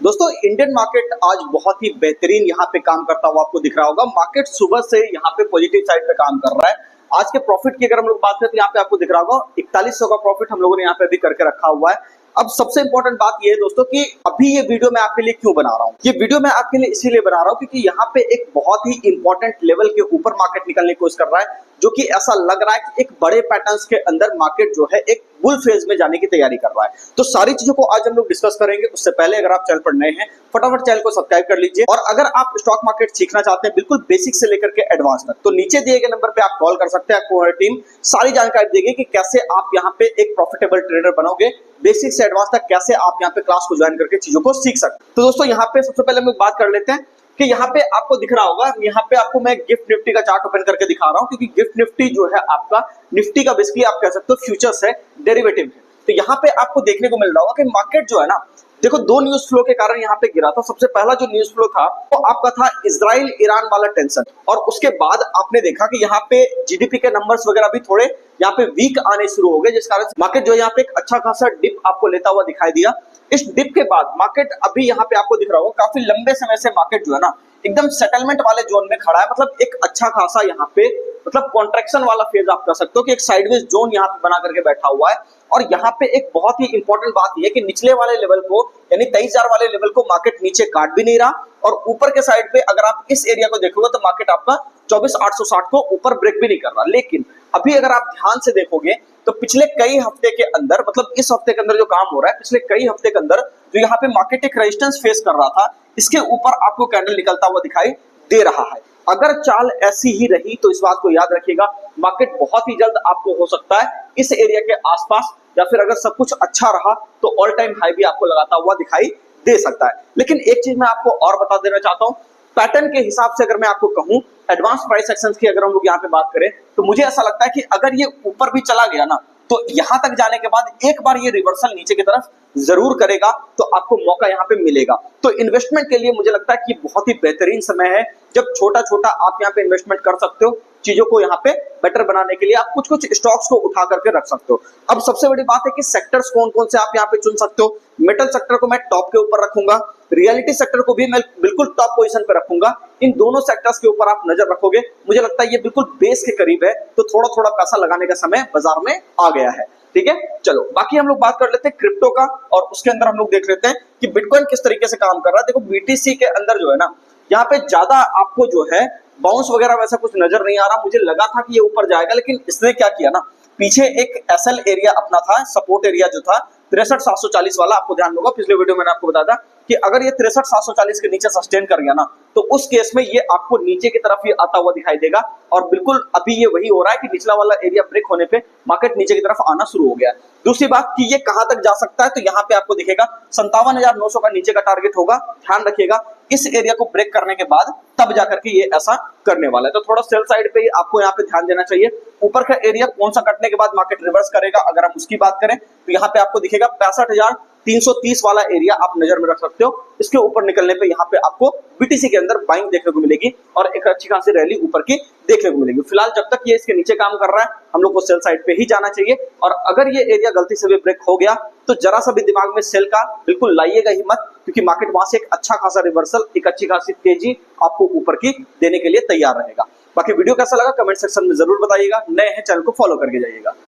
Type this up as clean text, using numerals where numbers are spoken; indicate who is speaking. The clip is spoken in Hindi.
Speaker 1: दोस्तों इंडियन मार्केट आज बहुत ही बेहतरीन यहाँ पे काम करता हुआ आपको दिख रहा होगा। मार्केट सुबह से यहाँ पे पॉजिटिव साइड पे काम कर रहा है। आज के प्रॉफिट की अगर हम लोग बात करें तो यहाँ पे आपको दिख रहा होगा 4100 का प्रॉफिट हम लोगों ने यहाँ पे अभी करके रखा हुआ है। अब सबसे इंपॉर्टेंट बात ये है दोस्तों कि अभी ये वीडियो मैं आपके लिए क्यों बना रहा हूँ। ये वीडियो मैं आपके लिए इसीलिए बना रहा हूँ क्योंकि यहाँ पे एक बहुत ही इंपॉर्टेंट लेवल के ऊपर मार्केट निकलने की कोशिश कर रहा है, जो कि ऐसा लग रहा है कि एक बड़े पैटर्न्स के अंदर मार्केट जो है एक बुल फेज में जाने की तैयारी कर रहा है। तो सारी चीजों को आज हम लोग डिस्कस करेंगे। उससे पहले अगर आप चैनल पर नए हैं फटाफट चैनल को सब्सक्राइब कर लीजिए, और अगर आप स्टॉक मार्केट सीखना चाहते हैं बिल्कुल बेसिक से लेकर के एडवांस तक, तो नीचे दिए गए नंबर पे आप कॉल कर सकते हैं। आपको हमारी टीम सारी जानकारी देगी कि कैसे आप यहाँ पे एक प्रॉफिटेबल ट्रेडर बनोगे, बेसिक से एडवांस तक कैसे आप यहाँ पे क्लास को ज्वाइन करके चीजों को सीख सकते हैं। तो दोस्तों यहाँ पे सबसे पहले हम लोग बात कर लेते हैं कि यहाँ पे आपको दिख रहा होगा, यहाँ पे आपको मैं गिफ्ट निफ्टी का चार्ट ओपन करके दिखा रहा हूँ, क्योंकि गिफ्ट निफ्टी जो है आपका निफ्टी का बेसिकली आप कह सकते हो फ्यूचर्स है, डेरिवेटिव है। तो यहाँ पे आपको देखने को मिल रहा होगा कि मार्केट जो है ना, देखो दो न्यूज फ्लो के कारण यहाँ पे गिरा था। सबसे पहला जो न्यूज फ्लो था वो आपका था इजराइल ईरान वाला टेंशन, और उसके बाद आपने देखा कि यहाँ पे जीडीपी के नंबर्स वगैरह भी थोड़े यहाँ पे वीक आने शुरू हो गए, जिस कारण मार्केट जो है यहाँ पे एक अच्छा खासा डिप आपको लेता हुआ दिखाई दिया। इस डिप के बाद मार्केट अभी यहाँ पे आपको दिख रहा होगा काफी लंबे समय से मार्केट जो है ना एकदम सेटलमेंट वाले जोन में खड़ा है। मतलब एक अच्छा खासा यहाँ पे मतलब कॉन्ट्रैक्शन वाला फेज आप कह सकते हो कि एक साइडवेज जोन यहाँ पे बना करके बैठा हुआ है। और यहाँ पे एक बहुत ही इंपॉर्टेंट बात यह है कि निचले वाले लेवल को यानी 23,000 वाले लेवल को मार्केट नीचे काट भी नहीं रहा, और ऊपर के साइड पे अगर आप इस एरिया को देखोगे तो मार्केट आपका 24,860 को ऊपर ब्रेक भी नहीं कर रहा। लेकिन अभी अगर आप ध्यान से देखोगे तो पिछले कई हफ्ते के अंदर, मतलब इस हफ्ते के अंदर जो काम हो रहा है, पिछले कई हफ्ते के अंदर जो यहाँ पे मार्केट एक रेजिस्टेंस फेस कर रहा था, इसके ऊपर आपको कैंडल निकलता हुआ दिखाई दे रहा है। अगर चाल ऐसी ही रही तो इस बात को याद रखिएगा, मार्केट बहुत ही जल्द आपको हो सकता है इस एरिया के आसपास, या फिर अगर सब कुछ अच्छा रहा तो ऑल टाइम हाई भी आपको लगाता हुआ दिखाई दे सकता है। लेकिन एक चीज मैं आपको और बता देना चाहता हूं, पैटर्न के हिसाब से अगर मैं आपको कहूं, एडवांस प्राइस एक्शंस की अगर हम लोग यहाँ पे बात करें तो मुझे ऐसा लगता है कि अगर ये ऊपर भी चला गया ना, तो यहां तक जाने के बाद एक बार ये रिवर्सल नीचे की तरफ जरूर करेगा, तो आपको मौका यहाँ पे मिलेगा। तो इन्वेस्टमेंट के लिए मुझे लगता है कि बहुत ही बेहतरीन समय है, जब छोटा छोटा आप यहाँ पे इन्वेस्टमेंट कर सकते हो। चीजों को यहाँ पे बेटर बनाने के लिए आप कुछ कुछ स्टॉक्स को उठा करके रख सकते हो। अब सबसे बड़ी बात है कि सेक्टर्स कौन कौन से आप यहाँ पे चुन सकते हो। मेटल सेक्टर को मैं टॉप के ऊपर रखूंगा, रियलिटी सेक्टर को भी मैं बिल्कुल टॉप पोजीशन पे रखूंगा। इन दोनों सेक्टर्स के ऊपर आप नजर रखोगे, मुझे लगता है ये बिल्कुल बेस के करीब है, तो थोड़ा थोड़ा पैसा लगाने का समय बाजार में आ गया है। ठीक है, चलो बाकी हम लोग बात कर लेते हैं क्रिप्टो का, और उसके अंदर हम लोग देख लेते हैं कि बिटकॉइन किस तरीके से काम कर रहा है। देखो बीटीसी के अंदर जो है ना, यहाँ पे ज्यादा आपको जो है बाउंस वगैरह वैसा कुछ नजर नहीं आ रहा। मुझे लगा था कि ये ऊपर जाएगा, लेकिन इसने क्या किया ना, पीछे एक एसएल एरिया अपना था, सपोर्ट एरिया जो था 63,740 वाला, आपको ध्यान होगा पिछले वीडियो में मैंने आपको बताया था कि अगर ये 63,740 के नीचे सस्टेन कर गया ना, तो उस केस में ये आपको नीचे की तरफ ही आता हुआ दिखाई देगा। और बिल्कुल अभी ये वही हो रहा है कि निचला वाला एरिया ब्रेक होने पे मार्केट नीचे की तरफ आना शुरू हो गया है। दूसरी बात कि ये कहां तक जा सकता है, तो यहाँ पे आपको दिखेगा 57,900 का नीचे का टारगेट होगा। ध्यान रखिएगा, इस एरिया को ब्रेक करने के बाद तब जाकर के ये ऐसा करने वाला है। तो थोड़ा सेल साइड पे आपको यहाँ पे ध्यान देना चाहिए। ऊपर का एरिया कौन सा कटने के बाद मार्केट रिवर्स करेगा, अगर हम उसकी बात करें तो यहाँ पे आपको दिखेगा 65,330 वाला एरिया आप नजर में रख सकते हो। इसके ऊपर निकलने पे यहाँ पे आपको बीटीसी के अंदर बाइंग देखने को मिलेगी और एक अच्छी खासी रैली ऊपर की देखने को मिलेगी। फिलहाल जब तक ये इसके नीचे काम कर रहा है, हम लोग को सेल साइड पे ही जाना चाहिए। और अगर ये एरिया गलती से भी ब्रेक हो गया तो जरा सा भी दिमाग में सेल का बिल्कुल लाइएगा ही मत, क्योंकि मार्केट वहां से एक अच्छा खासा रिवर्सल, एक अच्छी खासी तेजी आपको ऊपर की देने के लिए तैयार रहेगा। बाकी वीडियो कैसा लगा कमेंट सेक्शन में जरूर बताइएगा। नए हैं चैनल को फॉलो करके जाइएगा।